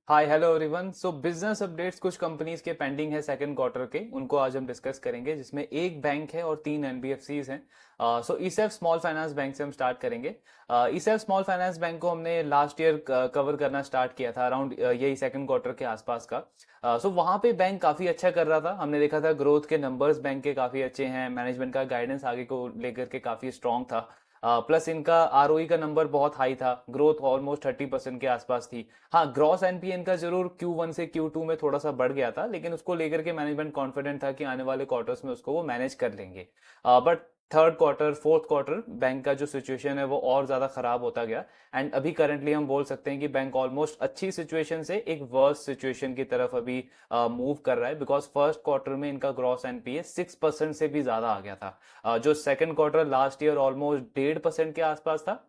Hi hello everyone. सो business updates कुछ companies के pending है सेकंड क्वार्टर के, उनको आज हम डिस्कस करेंगे, जिसमें एक बैंक है और तीन एनबीएफसीज हैं। सो ईसेफ स्मॉल फाइनेंस बैंक से हम स्टार्ट करेंगे। ईसेफ स्मॉल फाइनेंस बैंक को हमने लास्ट ईयर कवर करना स्टार्ट किया था अराउंड यही सेकंड क्वार्टर के आसपास का। सो वहाँ पे बैंक काफ़ी अच्छा कर रहा था, हमने देखा था ग्रोथ के नंबर्स बैंक के काफ़ी अच्छे हैं, मैनेजमेंट का गाइडेंस आगे को लेकर के काफ़ी स्ट्रांग था। प्लस इनका आरओई का नंबर बहुत हाई था, ग्रोथ ऑलमोस्ट 30% के आसपास थी। हाँ, ग्रॉस एनपीए इनका जरूर Q1 से Q2 में थोड़ा सा बढ़ गया था, लेकिन उसको लेकर के मैनेजमेंट कॉन्फिडेंट था कि आने वाले क्वार्टर्स में उसको वो मैनेज कर लेंगे। But third quarter fourth quarter bank का जो सिचुएशन है वो और ज्यादा खराब होता गया। एंड अभी करंटली हम बोल सकते हैं कि बैंक ऑलमोस्ट अच्छी सिचुएशन से एक वर्स सिचुएशन की तरफ अभी मूव कर रहा है, बिकॉज फर्स्ट क्वार्टर में इनका ग्रॉस एनपीए 6% से भी ज्यादा आ गया था। जो second quarter last year almost 1.5% के आसपास था,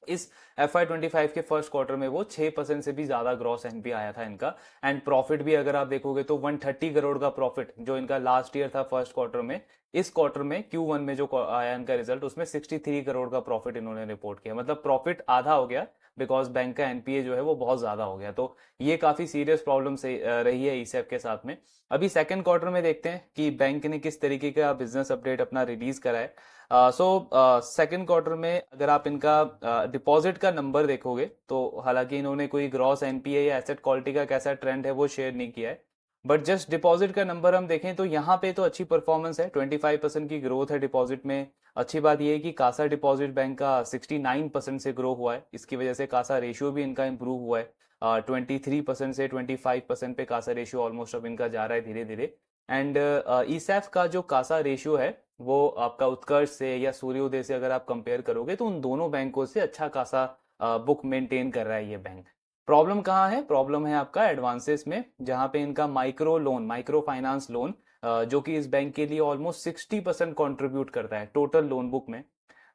इस FY25 के फर्स्ट क्वार्टर में वो 6% से भी ज्यादा ग्रॉस एनपी आया था इनका। एंड प्रॉफिट भी अगर आप देखोगे तो 130 करोड़ का प्रॉफिट जो इनका लास्ट ईयर था फर्स्ट क्वार्टर में, इस क्वार्टर में Q1 में जो आया इनका रिजल्ट, उसमें 63 करोड़ का प्रॉफिट इन्होंने रिपोर्ट किया, मतलब प्रॉफिट आधा हो गया, बिकॉज बैंक का एनपीए जो है वो बहुत ज्यादा हो गया। तो ये काफी सीरियस प्रॉब्लम से रही है ईसेफ के साथ में। अभी सेकंड क्वार्टर में देखते हैं कि बैंक ने किस तरीके का बिजनेस अपडेट अपना रिलीज करा है। सो सेकंड क्वार्टर में अगर आप इनका डिपॉजिट का नंबर देखोगे तो हालांकि इन्होंने कोई ग्रॉस एनपीए या एसेट क्वालिटी का कैसा ट्रेंड है वो शेयर नहीं किया है, बट जस्ट डिपॉजिट का नंबर हम देखें तो यहाँ पे तो अच्छी परफॉर्मेंस है, 25% की ग्रोथ है डिपॉजिट में। अच्छी बात यह है कि कासा डिपॉजिट बैंक का 69% से ग्रो हुआ है, इसकी वजह से कासा रेशियो भी इनका इंप्रूव हुआ है। 23% से 25% पे कासा रेशियो ऑलमोस्ट अब इनका जा रहा है धीरे धीरे। एंड ईसैफ का जो कासा रेशियो है वो आपका उत्कर्ष से या सूर्योदय से अगर आप कंपेयर करोगे तो उन दोनों बैंकों से अच्छा खासा बुक मेंटेन कर रहा है ये बैंक। प्रॉब्लम कहाँ है? प्रॉब्लम है आपका एडवांसेस में, जहां पे इनका micro loan, micro finance loan, जो कि इस बैंक के लिए ऑलमोस्ट 60% कॉन्ट्रीब्यूट करता है टोटल लोन बुक में।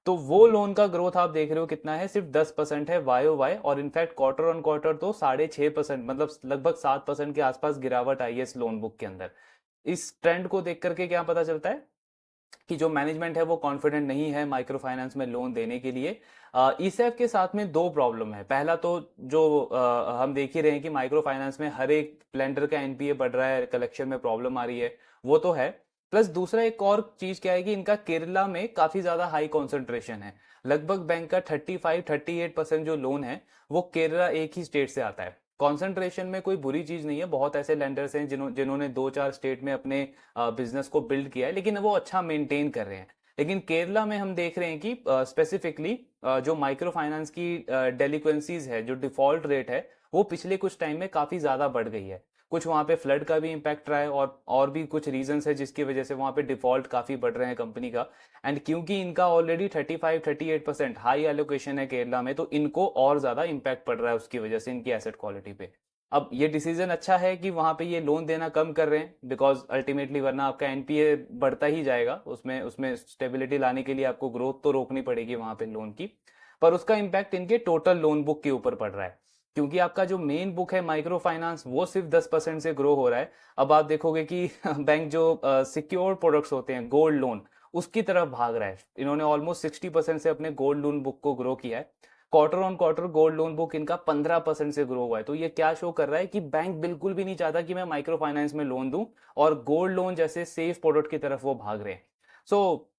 तो वो लोन का ग्रोथ आप देख रहे हो कितना है, सिर्फ 10% है वाई, और इनफैक्ट क्वार्टर ऑन क्वार्टर तो 6.5%, मतलब लगभग 7% के आसपास गिरावट आई है इस लोन बुक के अंदर। इस ट्रेंड को देख करके क्या पता चलता है कि जो मैनेजमेंट है वो कॉन्फिडेंट नहीं है माइक्रो फाइनेंस में लोन देने के लिए। ईसेफ के साथ में दो प्रॉब्लम है। पहला तो जो हम देख ही रहे हैं कि माइक्रो फाइनेंस में हर एक लेंडर का एनपीए बढ़ रहा है, कलेक्शन में प्रॉब्लम आ रही है, वो तो है। प्लस दूसरा एक और चीज क्या है कि इनका केरला में काफी ज्यादा हाई कॉन्सेंट्रेशन है। लगभग बैंक का 35-38% जो लोन है वो केरला एक ही स्टेट से आता है। कॉन्सेंट्रेशन में कोई बुरी चीज नहीं है, बहुत ऐसे लेंडर्स हैं जिन्होंने दो चार स्टेट में अपने बिजनेस को बिल्ड किया है, लेकिन वो अच्छा मेंटेन कर रहे हैं। लेकिन केरला में हम देख रहे हैं कि स्पेसिफिकली जो माइक्रो फाइनेंस की डेलिक्वेंसीज है, जो डिफॉल्ट रेट है, वो पिछले कुछ टाइम में काफी ज्यादा बढ़ गई है। कुछ वहां पे फ्लड का भी इम्पैक्ट रहा है, और भी कुछ रीजंस है जिसकी वजह से वहां पे डिफॉल्ट काफी बढ़ रहे हैं कंपनी का। एंड क्योंकि इनका ऑलरेडी 35-38% हाई एलोकेशन है केरला में, तो इनको और ज्यादा इम्पैक्ट पड़ रहा है उसकी वजह से इनकी एसेट क्वालिटी पे। अब ये डिसीजन अच्छा है कि वहां पे ये लोन देना कम कर रहे हैं, बिकॉज अल्टीमेटली वरना आपका एनपीए बढ़ता ही जाएगा, उसमें उसमें स्टेबिलिटी लाने के लिए आपको ग्रोथ तो रोकनी पड़ेगी वहां पे लोन की। पर उसका इम्पैक्ट इनके टोटल लोन बुक के ऊपर पड़ रहा है, क्योंकि आपका जो मेन बुक है माइक्रो फाइनेंस वो सिर्फ 10% से ग्रो हो रहा है। अब आप देखोगे कि बैंक जो सिक्योर प्रोडक्ट्स होते हैं, गोल्ड लोन, उसकी तरफ भाग रहा है। इन्होंने ऑलमोस्ट 60% से अपने गोल्ड लोन बुक को ग्रो किया है। Quarter on quarter gold loan book इनका 15% से ग्रो हुआ है। तो ये क्या शो कर रहा है कि बैंक बिल्कुल भी नहीं चाहता कि मैं माइक्रो फाइनेंस में लोन दूं, और गोल्ड लोन जैसे सेफ प्रोडक्ट की तरफ वो भाग रहे हैं। सो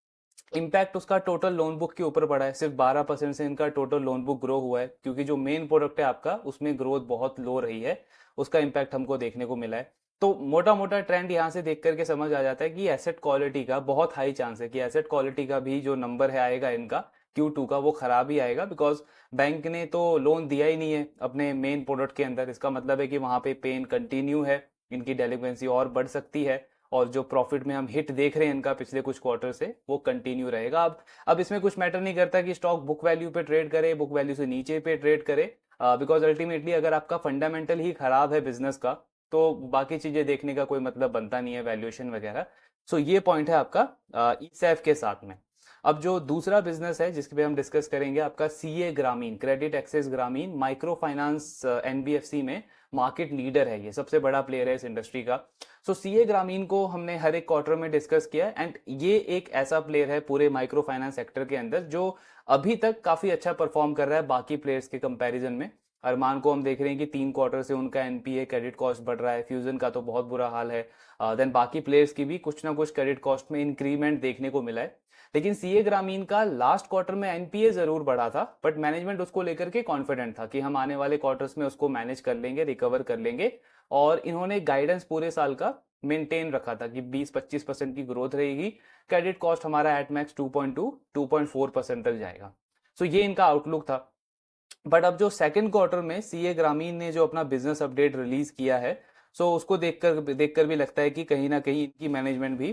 इम्पैक्ट उसका टोटल लोन बुक के ऊपर पड़ा है, सिर्फ 12% से इनका टोटल लोन बुक ग्रो हुआ है, क्योंकि जो मेन प्रोडक्ट है आपका उसमें ग्रोथ बहुत लो रही है, उसका इम्पैक्ट हमको देखने को मिला है। तो मोटा मोटा ट्रेंड यहाँ से देख करके समझ आ जाता है कि एसेट क्वालिटी का बहुत हाई चांस है कि एसेट क्वालिटी का भी जो नंबर है आएगा इनका Q2 का, वो खराब ही आएगा, बिकॉज बैंक ने तो लोन दिया ही नहीं है अपने मेन प्रोडक्ट के अंदर। इसका मतलब है कि वहां पे पेन कंटिन्यू है, इनकी डेलिक्वेंसी और बढ़ सकती है, और जो प्रॉफिट में हम हिट देख रहे हैं इनका पिछले कुछ क्वार्टर से, वो कंटिन्यू रहेगा। अब इसमें कुछ मैटर नहीं करता कि स्टॉक बुक वैल्यू पे ट्रेड करे, बुक वैल्यू से नीचे पे ट्रेड करे, बिकॉज अल्टीमेटली अगर आपका फंडामेंटल ही खराब है बिजनेस का, तो बाकी चीजें देखने का कोई मतलब बनता नहीं है, वैल्यूएशन वगैरह। सो ये पॉइंट है आपका ईसैफ के साथ में। अब जो दूसरा बिजनेस है जिसके पे हम डिस्कस करेंगे, आपका सीए ग्रामीण, क्रेडिट एक्सेस ग्रामीण, माइक्रो फाइनेंस एनबीएफसी में मार्केट लीडर है, ये सबसे बड़ा प्लेयर है इस इंडस्ट्री का। सो सीए ग्रामीण को हमने हर एक क्वार्टर में डिस्कस किया, एंड ये एक ऐसा प्लेयर है पूरे माइक्रो फाइनेंस सेक्टर के अंदर जो अभी तक काफी अच्छा परफॉर्म कर रहा है बाकी प्लेयर्स के कंपैरिजन में। अरमान को हम देख रहे हैं कि 3 क्वार्टर से उनका एनपीए क्रेडिट कॉस्ट बढ़ रहा है, फ्यूजन का तो बहुत बुरा हाल है। देन बाकी प्लेयर्स की भी कुछ ना कुछ क्रेडिट कॉस्ट में इंक्रीमेंट देखने को मिला है। लेकिन सीए ग्रामीण का लास्ट क्वार्टर में एनपीए जरूर बढ़ा था, बट मैनेजमेंट उसको लेकर के कॉन्फिडेंट था कि हम आने वाले क्वार्टर्स में उसको मैनेज कर लेंगे, रिकवर कर लेंगे। और इन्होंने गाइडेंस पूरे साल का मेंटेन रखा था कि 20-25% की ग्रोथ रहेगी, क्रेडिट कॉस्ट हमारा एट मैक्स 2.2-2.4% तक जाएगा। सो ये इनका आउटलुक था। बट अब जो सेकंड क्वार्टर में सीए ग्रामीण ने जो अपना बिजनेस अपडेट रिलीज किया है, सो उसको देखकर भी लगता है कि कहीं ना कहीं इनकी मैनेजमेंट भी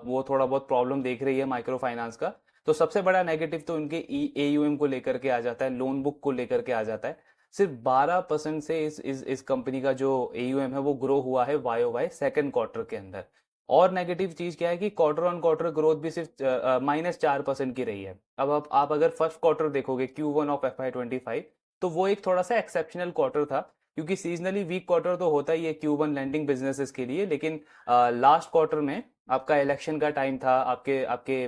वो थोड़ा बहुत प्रॉब्लम देख रही है माइक्रो फाइनेंस का। तो सबसे बड़ा नेगेटिव तो इनके एयूएम को लेकर के आ जाता है, लोन बुक को लेकर के आ जाता है। सिर्फ 12% से इस कंपनी का जो एयूएम है वो ग्रो हुआ है वाई वाई सेकेंड क्वार्टर के अंदर। और नेगेटिव चीज क्या है कि क्वार्टर ऑन क्वार्टर ग्रोथ भी सिर्फ -4% की रही है। अब आप अगर फर्स्ट क्वार्टर देखोगे Q1 ऑफ FY25, तो वो एक थोड़ा सा एक्सेप्शनल क्वार्टर था, क्योंकि सीजनली वीक क्वार्टर तो होता ही है Q1 लैंडिंग बिजनेसेस के लिए। लेकिन लास्ट क्वार्टर में आपका इलेक्शन का टाइम था, आपके आपके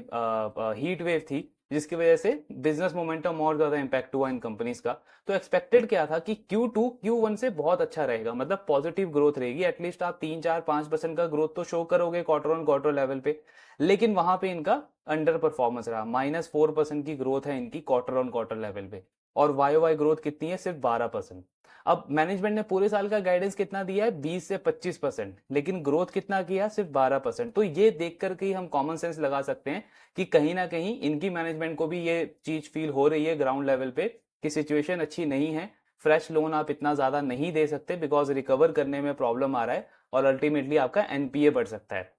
हीट वेव थी, जिसकी वजह से बिजनेस मोमेंटम और ज्यादा इंपैक्ट हुआ इन कंपनीज का। तो एक्सपेक्टेड क्या था कि Q2 Q1 से बहुत अच्छा रहेगा, मतलब पॉजिटिव ग्रोथ रहेगी, एटलीस्ट आप 3-4-5% का ग्रोथ तो शो करोगे क्वार्टर ऑन क्वार्टर लेवल पे। लेकिन वहां पे इनका अंडर परफॉर्मेंस रहा, -4% की ग्रोथ है इनकी क्वार्टर ऑन क्वार्टर लेवल पे। और वाई वाई ग्रोथ कितनी है? सिर्फ 12%। अब मैनेजमेंट ने पूरे साल का गाइडेंस कितना दिया है? 20 से 25%, लेकिन ग्रोथ कितना किया? सिर्फ 12%। तो ये देख करके ही हम कॉमन सेंस लगा सकते हैं कि कहीं ना कहीं इनकी मैनेजमेंट को भी ये चीज फील हो रही है ग्राउंड लेवल पे कि सिचुएशन अच्छी नहीं है। फ्रेश लोन आप इतना ज्यादा नहीं दे सकते, बिकॉज रिकवर करने में प्रॉब्लम आ रहा है और अल्टीमेटली आपका एनपीए बढ़ सकता है।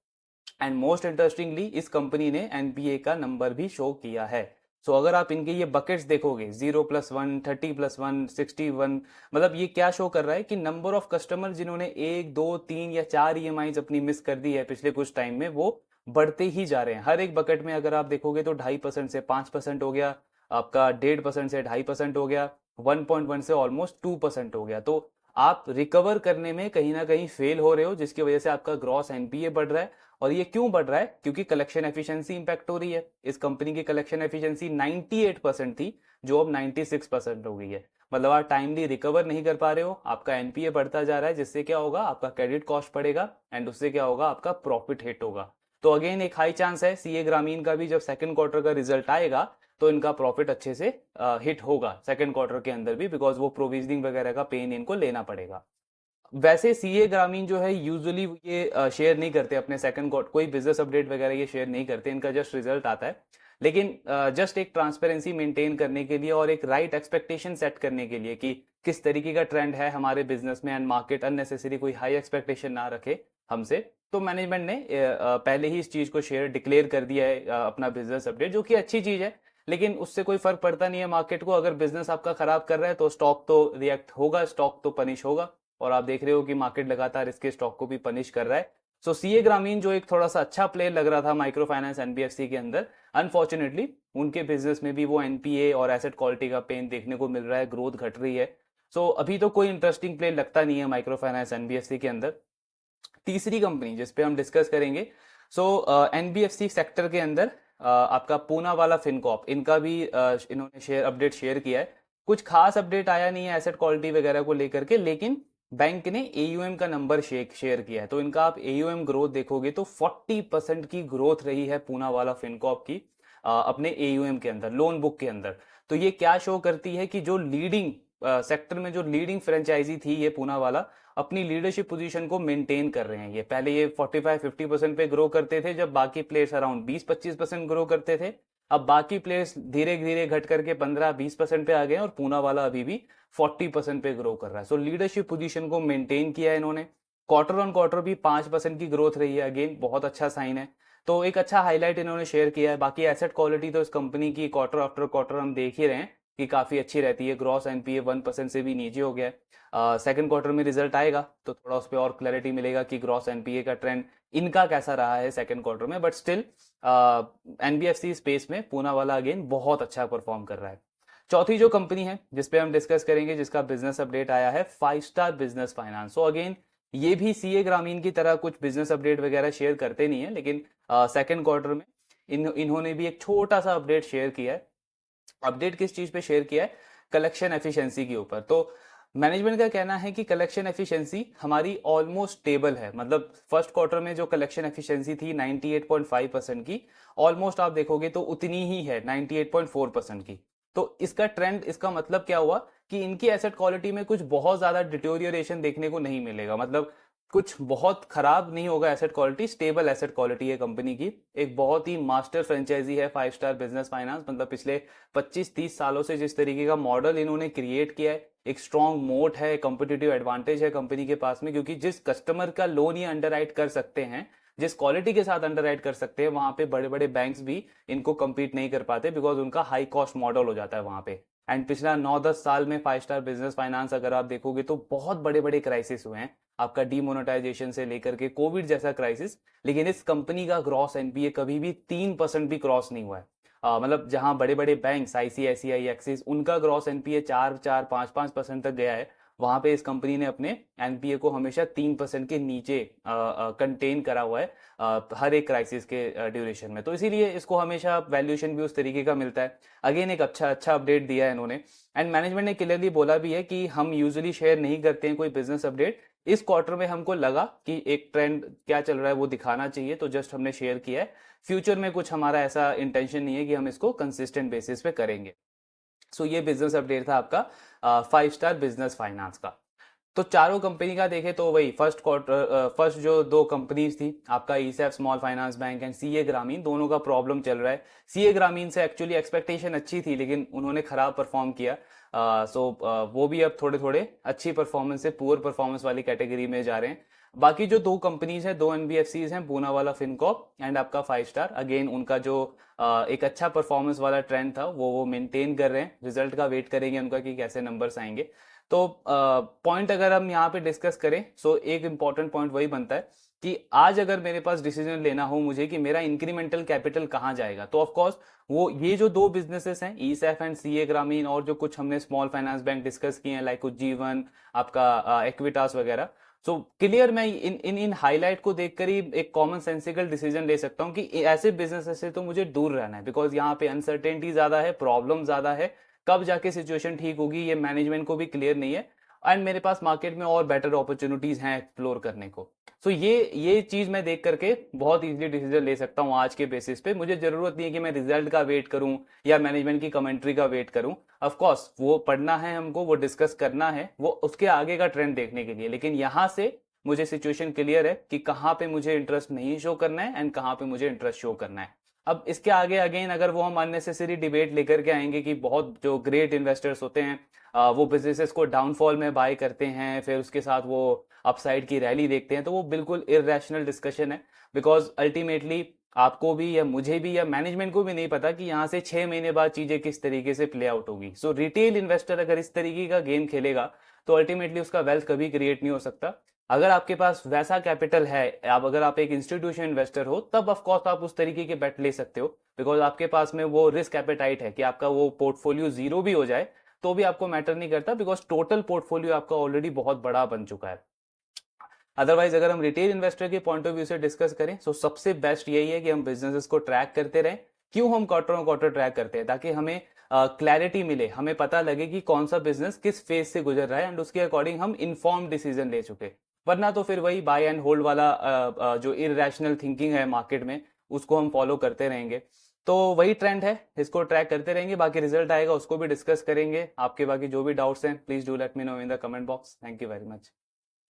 एंड मोस्ट इंटरेस्टिंगली इस कंपनी ने एनपीए का नंबर भी शो किया है। सो अगर आप इनके ये बकेट्स देखोगे, 0+1, 30+1, 61, मतलब ये क्या शो कर रहा है कि नंबर ऑफ कस्टमर जिन्होंने 1, 2, 3 या 4 ईएमआईज अपनी मिस कर दी है पिछले कुछ टाइम में, वो बढ़ते ही जा रहे हैं। हर एक बकेट में अगर आप देखोगे तो 2.5% से 5% हो गया, आपका 1.5% से 2.5% हो गया, 1.1 से ऑलमोस्ट 2% हो गया। तो आप रिकवर करने में कहीं ना कहीं फेल हो रहे हो, जिसकी वजह से आपका ग्रॉस एनपीए बढ़ रहा है। और ये क्यों बढ़ रहा है? क्योंकि कलेक्शन एफिशिएंसी इंपैक्ट हो रही है। इस कंपनी की कलेक्शन एफिशिएंसी 98% थी, जो अब 96% हो गई है। मतलब आप टाइमली रिकवर नहीं कर पा रहे हो, आपका एनपीए बढ़ता जा रहा है, जिससे क्या होगा? आपका क्रेडिट कॉस्ट बढ़ेगा एंड उससे क्या होगा? आपका प्रॉफिट हिट होगा। तो अगेन एक हाई चांस है सीए ग्रामीण का भी जब सेकंड क्वार्टर का रिजल्ट आएगा तो इनका प्रॉफिट अच्छे से हिट होगा सेकंड क्वार्टर के अंदर भी, बिकॉज वो प्रोविजनिंग वगैरह का पेन इनको लेना पड़ेगा। वैसे सीए ग्रामीण जो है यूजुअली ये शेयर नहीं करते अपने सेकंड क्वार्टर, कोई बिजनेस अपडेट वगैरह ये शेयर नहीं करते, इनका जस्ट रिजल्ट आता है। लेकिन जस्ट एक ट्रांसपेरेंसी मेंटेन करने के लिए और एक राइट एक्सपेक्टेशन सेट करने के लिए कि किस तरीके का ट्रेंड है हमारे बिजनेस में एंड मार्केट अननेसेसरी कोई हाई एक्सपेक्टेशन ना रखे हमसे, तो मैनेजमेंट ने पहले ही इस चीज को शेयर डिक्लेयर कर दिया है अपना बिजनेस अपडेट, जो कि अच्छी चीज है। लेकिन उससे कोई फर्क पड़ता नहीं है मार्केट को। अगर बिजनेस आपका खराब कर रहा है तो स्टॉक तो रिएक्ट होगा, स्टॉक तो पनिश होगा। और आप देख रहे हो कि मार्केट लगातार इसके स्टॉक को भी पनिश कर रहा है। सो सीए ग्रामीण जो एक थोड़ा सा अच्छा प्लेयर लग रहा था माइक्रो फाइनेंस एनबीएफसी के अंदर, अनफॉर्चुनेटली उनके बिजनेस में भी वो एनपीए और एसेट क्वालिटी का पेन देखने को मिल रहा है, ग्रोथ घट रही है। सो अभी तो कोई इंटरेस्टिंग प्लेयर लगता नहीं है माइक्रो फाइनेंस एनबीएफसी के अंदर। तीसरी कंपनी जिसपे हम डिस्कस करेंगे, सो एनबीएफसी सेक्टर के अंदर आपका पूना वाला फिनकॉप, इनका भी इन्होंने शेयर अपडेट शेयर किया है। कुछ खास अपडेट आया नहीं है एसेट क्वालिटी वगैरह को लेकर के, लेकिन बैंक ने एयूएम का नंबर शेयर किया है। तो इनका आप एयूएम ग्रोथ देखोगे तो 40% की ग्रोथ रही है पूना वाला फिनकॉप की अपने एयूएम के अंदर, लोन बुक के अंदर। तो ये क्या शो करती है कि जो लीडिंग सेक्टर में जो लीडिंग फ्रेंचाइजी थी ये पूना वाला, अपनी लीडरशिप पोजीशन को मेंटेन कर रहे हैं। ये पहले ये 45-50% पे ग्रो करते थे, जब बाकी प्लेयर्स अराउंड 20-25% ग्रो करते थे। अब बाकी प्लेयर्स धीरे धीरे घट करके 15-20% पे आ गए और पूना वाला अभी भी 40% पे ग्रो कर रहा है। सो लीडरशिप पोजीशन को मेंटेन किया है इन्होंने। क्वार्टर ऑन क्वार्टर भी 5% की ग्रोथ रही है, अगेन बहुत अच्छा साइन है। तो एक अच्छा हाईलाइट इन्होंने शेयर किया है। बाकी एसेट क्वालिटी तो इस कंपनी की क्वार्टर आफ्टर क्वार्टर हम देख ही रहे हैं कि काफी अच्छी रहती है। ग्रॉस एनपीए 1% से भी नीचे हो गया है। सेकंड क्वार्टर में रिजल्ट आएगा तो थोड़ा उस पर और क्लैरिटी मिलेगा कि ग्रॉस एनपीए का ट्रेंड इनका कैसा रहा है सेकंड क्वार्टर में। बट स्टिल एनबीएफसी स्पेस में पूना वाला अगेन बहुत अच्छा परफॉर्म कर रहा है। चौथी जो कंपनी है जिसपे हम डिस्कस करेंगे, जिसका बिजनेस अपडेट आया है, 5 star business finance. So again ये भी सीए ग्रामीण की तरह कुछ बिजनेस अपडेट वगैरह शेयर करते नहीं है, लेकिन सेकंड क्वार्टर में इन्होंने भी एक छोटा सा अपडेट शेयर किया है। अपडेट किस चीज पे शेयर किया है? कलेक्शन एफिशिएंसी के ऊपर। तो मैनेजमेंट का कहना है कि कलेक्शन एफिशिएंसी हमारी ऑलमोस्ट स्टेबल है, मतलब फर्स्ट क्वार्टर में जो कलेक्शन एफिशिएंसी थी 98.5% की, ऑलमोस्ट आप देखोगे तो उतनी ही है 98.4% की। तो इसका ट्रेंड, इसका मतलब क्या हुआ कि इनकी एसेट क्वालिटी में कुछ बहुत ज्यादा डिटोरियोरेशन देखने को नहीं मिलेगा, मतलब कुछ बहुत खराब नहीं होगा asset quality, stable asset quality है कंपनी की। एक बहुत ही मास्टर फ्रेंचाइजी है 5 स्टार बिजनेस फाइनेंस, मतलब पिछले 25-30 सालों से जिस तरीके का मॉडल इन्होंने क्रिएट किया है, एक स्ट्रॉन्ग मोट है, कंपिटिटिव एडवांटेज है कंपनी के पास में, क्योंकि जिस कस्टमर का लोन ये अंडरराइट कर सकते हैं, जिस क्वालिटी के साथ अंडरराइट कर सकते हैं, वहां पे बड़े बड़े बैंक्स भी इनको compete नहीं कर पाते, बिकॉज उनका हाई कॉस्ट मॉडल हो जाता है वहां पे। एंड पिछला 9-10 साल में 5 स्टार बिजनेस फाइनेंस अगर आप देखोगे तो बहुत बड़े बड़े क्राइसिस हुए हैं, आपका डीमोनेटाइजेशन से लेकर के कोविड जैसा क्राइसिस, लेकिन इस कंपनी का ग्रॉस एनपीए कभी भी 3% भी क्रॉस नहीं हुआ है। मतलब जहां बड़े बड़े बैंक्स आईसीआईसीआई, एक्सिस, उनका ग्रॉस एनपीए 4-4, 5-5% तक गया है, वहां पे इस कंपनी ने अपने एनपीए को हमेशा 3% के नीचे कंटेन करा हुआ है हर एक क्राइसिस के ड्यूरेशन में। तो इसीलिए इसको हमेशा वैल्यूएशन भी उस तरीके का मिलता है। अगेन एक अच्छा अच्छा अपडेट दिया है इन्होंने, एंड मैनेजमेंट ने क्लियरली बोला भी है कि हम यूजुअली शेयर नहीं करते हैं कोई बिजनेस अपडेट, इस क्वार्टर में हमको लगा कि एक ट्रेंड क्या चल रहा है वो दिखाना चाहिए, तो जस्ट हमने शेयर किया है। फ्यूचर में कुछ हमारा ऐसा इंटेंशन नहीं है कि हम इसको कंसिस्टेंट बेसिस पे करेंगे। सो ये बिजनेस अपडेट था आपका 5 स्टार बिजनेस फाइनेंस का। तो चारों कंपनी का देखें तो वही फर्स्ट क्वार्टर, फर्स्ट जो दो कंपनीज थी आपका ESAF small finance bank and CA Grameen, दोनों का प्रॉब्लम चल रहा है। सीए ग्रामीण से एक्चुअली एक्सपेक्टेशन अच्छी थी, लेकिन उन्होंने खराब परफॉर्म किया। वो भी अब थोड़े थोड़े अच्छी परफॉर्मेंस से पुअर परफॉर्मेंस वाली कैटेगरी में जा रहे हैं। बाकी जो दो कंपनीज हैं, दो एनबीएफसीज हैं, पूनावाला फिनकॉर्प एंड आपका 5 स्टार, अगेन उनका जो एक अच्छा परफॉर्मेंस वाला ट्रेंड था वो मेंटेन कर रहे हैं। रिजल्ट का वेट करेंगे उनका कि कैसे नंबर्स आएंगे। तो पॉइंट अगर हम यहाँ पे डिस्कस करें, सो एक इंपॉर्टेंट पॉइंट वही बनता है कि आज अगर मेरे पास डिसीजन लेना हो मुझे कि मेरा इंक्रीमेंटल कैपिटल कहाँ जाएगा, तो ऑफ कोर्स वो ये जो दो बिजनेसेस हैं ईसैफ एंड सीए ग्रामीण, और जो कुछ हमने स्मॉल फाइनेंस बैंक डिस्कस किए हैं लाइक उज्जीवन, आपका इक्विटास वगैरह, सो क्लियर मैं इन इन इन हाईलाइट को देखकर ही एक कॉमन सेंसिकल डिसीजन ले सकता हूँ कि ऐसे बिजनेस से तो मुझे दूर रहना है, बिकॉज यहाँ पे अनसर्टेनिटी ज्यादा है, प्रॉब्लम ज्यादा है, कब जाके सिचुएशन ठीक होगी ये मैनेजमेंट को भी क्लियर नहीं है, एंड मेरे पास मार्केट में और बेटर अपॉर्चुनिटीज हैं एक्सप्लोर करने को। सो ये चीज मैं देख करके बहुत इजीली डिसीजन ले सकता हूँ आज के बेसिस पे। मुझे जरूरत नहीं है कि मैं रिजल्ट का वेट करूं या मैनेजमेंट की कमेंट्री का वेट करूं। ऑफ कोर्स वो पढ़ना है हमको, वो डिस्कस करना है, वो उसके आगे का ट्रेंड देखने के लिए, लेकिन यहां से मुझे सिचुएशन क्लियर है कि कहाँ पे मुझे इंटरेस्ट नहीं शो करना है एंड कहाँ पे मुझे इंटरेस्ट शो करना है। अब इसके आगे अगेन अगर वो हम अननेसेसरी डिबेट लेकर के आएंगे कि बहुत जो ग्रेट इन्वेस्टर्स होते हैं वो बिजनेसेस को डाउनफॉल में बाय करते हैं, फिर उसके साथ वो अपसाइड की रैली देखते हैं, तो वो बिल्कुल इरेशनल डिस्कशन है, बिकॉज अल्टीमेटली आपको भी या मुझे भी या मैनेजमेंट को भी नहीं पता कि यहाँ से 6 महीने बाद चीजें किस तरीके से प्ले आउट होगी। सो रिटेल इन्वेस्टर अगर इस तरीके का गेम खेलेगा तो अल्टीमेटली उसका वेल्थ कभी क्रिएट नहीं हो सकता। अगर आपके पास वैसा कैपिटल है, अगर आप एक इंस्टीट्यूशन इन्वेस्टर हो, तब ऑफ कोर्स आप उस तरीके के बेट ले सकते हो, बिकॉज आपके पास में वो रिस्क एपेटाइट है कि आपका वो पोर्टफोलियो जीरो भी हो जाए तो भी आपको मैटर नहीं करता, बिकॉज टोटल पोर्टफोलियो आपका ऑलरेडी बहुत बड़ा बन चुका है। अदरवाइज अगर हम रिटेल इन्वेस्टर के पॉइंट ऑफ व्यू से डिस्कस करें तो सबसे बेस्ट यही है कि हम बिजनेसेस को ट्रैक करते रहें। क्यों हम क्वार्टर क्वार्टर ट्रैक करते हैं? ताकि हमें क्लैरिटी मिले, हमें पता लगे कि कौन सा बिजनेस किस फेज से गुजर रहा है एंड उसके अकॉर्डिंग हम इन्फॉर्म डिसीजन ले चुके। वरना तो फिर वही बाय एंड होल्ड वाला जो इरेशनल थिंकिंग है मार्केट में, उसको हम फॉलो करते रहेंगे। तो वही ट्रेंड है, इसको ट्रैक करते रहेंगे, बाकी रिजल्ट आएगा उसको भी डिस्कस करेंगे। आपके बाकी जो भी डाउट्स हैं please do let me know in the comment box. Thank you very much.